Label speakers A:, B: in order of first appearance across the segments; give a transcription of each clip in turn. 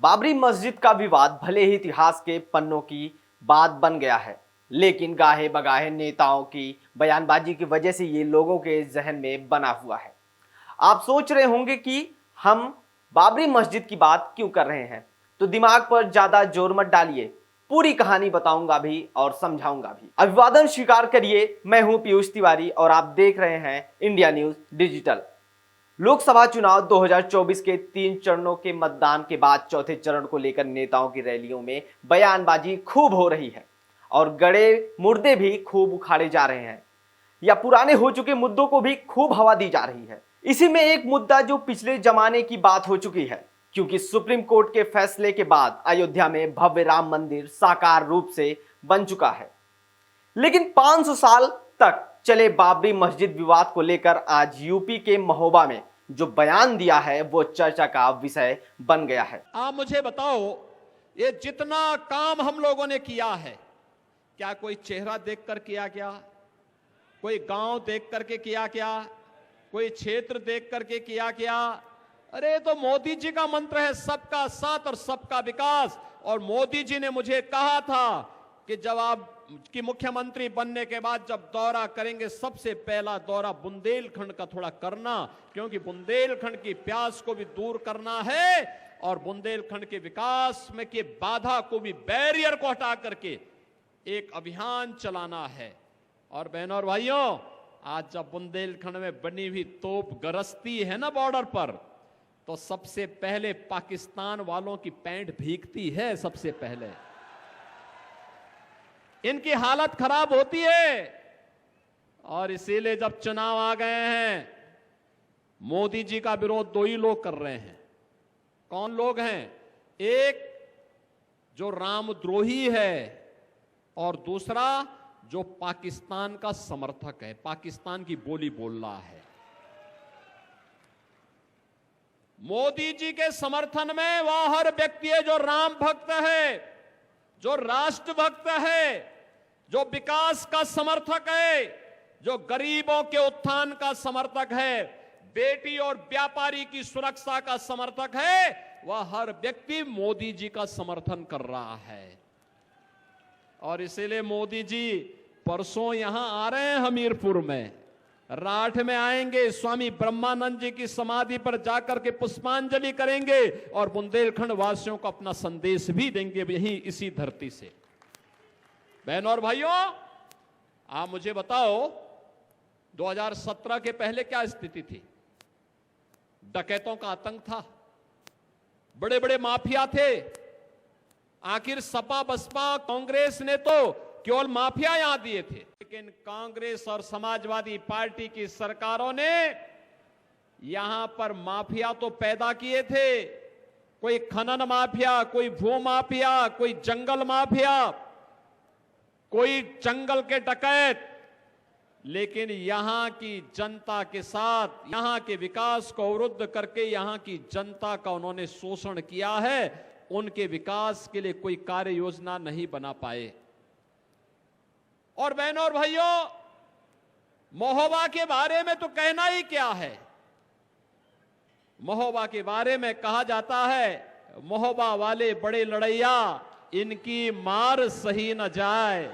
A: बाबरी मस्जिद का विवाद भले ही इतिहास के पन्नों की बात बन गया है, लेकिन गाहे बगाहे नेताओं की बयानबाजी की वजह से ये लोगों के जहन में बना हुआ है। आप सोच रहे होंगे कि हम बाबरी मस्जिद की बात क्यों कर रहे हैं, तो दिमाग पर ज्यादा जोर मत डालिए, पूरी कहानी बताऊंगा भी और समझाऊंगा भी। अभिवादन स्वीकार करिए, मैं हूं पीयूष तिवारी और आप देख रहे हैं इंडिया न्यूज डिजिटल। लोकसभा चुनाव 2024 के 3 चरणों के मतदान के बाद चौथे चरण को लेकर नेताओं की रैलियों में बयानबाजी खूब हो रही है और गड़े मुर्दे भी खूब उखाड़े जा रहे हैं या पुराने हो चुके मुद्दों को भी खूब हवा दी जा रही है। इसी में एक मुद्दा जो पिछले जमाने की बात हो चुकी है, क्योंकि सुप्रीम कोर्ट के फैसले के बाद अयोध्या में भव्य राम मंदिर साकार रूप से बन चुका है। लेकिन 500 साल तक चले बाबरी मस्जिद विवाद को लेकर आज यूपी के महोबा में जो बयान दिया है वो चर्चा का विषय बन गया है।
B: आप मुझे बताओ, ये जितना काम हम लोगों ने किया है, क्या कोई चेहरा देखकर किया क्या? कोई गांव देख करके किया क्या? कोई क्षेत्र देख करके किया क्या? अरे तो मोदी जी का मंत्र है सबका साथ और सबका विकास। और मोदी जी ने मुझे कहा था कि जब आप कि मुख्यमंत्री बनने के बाद जब दौरा करेंगे, सबसे पहला दौरा बुंदेलखंड का थोड़ा करना, क्योंकि बुंदेलखंड की प्यास को भी दूर करना है और बुंदेलखंड के विकास में के बाधा को भी, बैरियर को हटा करके एक अभियान चलाना है। और बहनों और भाइयों, आज जब बुंदेलखंड में बनी हुई तोप गरजती है ना बॉर्डर पर, तो सबसे पहले पाकिस्तान वालों की पैंट भीगती है। सबसे पहले इनकी हालत खराब होती है। और इसीलिए जब चुनाव आ गए हैं, मोदी जी का विरोध दो ही लोग कर रहे हैं। कौन लोग हैं? एक जो रामद्रोही है और दूसरा जो पाकिस्तान का समर्थक है, पाकिस्तान की बोली बोल रहा है। मोदी जी के समर्थन में वह हर व्यक्ति है जो राम भक्त है, जो राष्ट्र भक्त है, जो विकास का समर्थक है, जो गरीबों के उत्थान का समर्थक है, बेटी और व्यापारी की सुरक्षा का समर्थक है, वह हर व्यक्ति मोदी जी का समर्थन कर रहा है। और इसीलिए मोदी जी परसों यहां आ रहे हैं, हमीरपुर में, राठ में आएंगे, स्वामी ब्रह्मानंद जी की समाधि पर जाकर के पुष्पांजलि करेंगे और बुंदेलखंड वासियों को अपना संदेश भी देंगे यहीं इसी धरती से। बहनों और भाइयों, आप मुझे बताओ, 2017 के पहले क्या स्थिति थी? डकैतों का आतंक था, बड़े बड़े माफिया थे। आखिर सपा बसपा कांग्रेस ने तो केवल माफिया यहां दिए थे, लेकिन कांग्रेस और समाजवादी पार्टी की सरकारों ने यहां पर माफिया तो पैदा किए थे। कोई खनन माफिया, कोई भू माफिया, कोई जंगल माफिया, कोई जंगल के डकैत। लेकिन यहां की जनता के साथ, यहां के विकास को अवरुद्ध करके यहां की जनता का उन्होंने शोषण किया है। उनके विकास के लिए कोई कार्य योजना नहीं बना पाए। और बहनों और भाइयों, महोबा के बारे में तो कहना ही क्या है। महोबा के बारे में कहा जाता है, महोबा वाले बड़े लड़ैया, इनकी मार सही न जाए।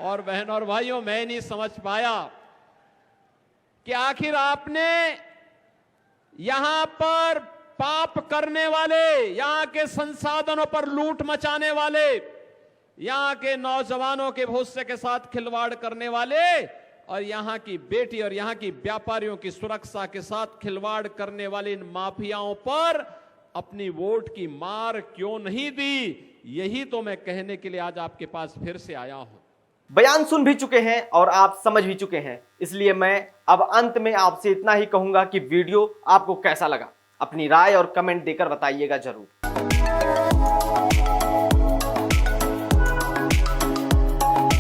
B: और बहनों और भाइयों, मैं नहीं समझ पाया कि आखिर आपने यहां पर पाप करने वाले, यहां के संसाधनों पर लूट मचाने वाले, यहां के नौजवानों के भविष्य के साथ खिलवाड़ करने वाले और यहां की बेटी और यहां की व्यापारियों की सुरक्षा के साथ खिलवाड़ करने वाले इन माफियाओं पर अपनी वोट की मार क्यों नहीं दी? यही तो मैं कहने के लिए आज आपके पास फिर से आया हूं।
A: बयान सुन भी चुके हैं और आप समझ भी चुके हैं, इसलिए मैं अब अंत में आपसे इतना ही कहूंगा कि वीडियो आपको कैसा लगा, अपनी राय और कमेंट देकर बताइएगा जरूर।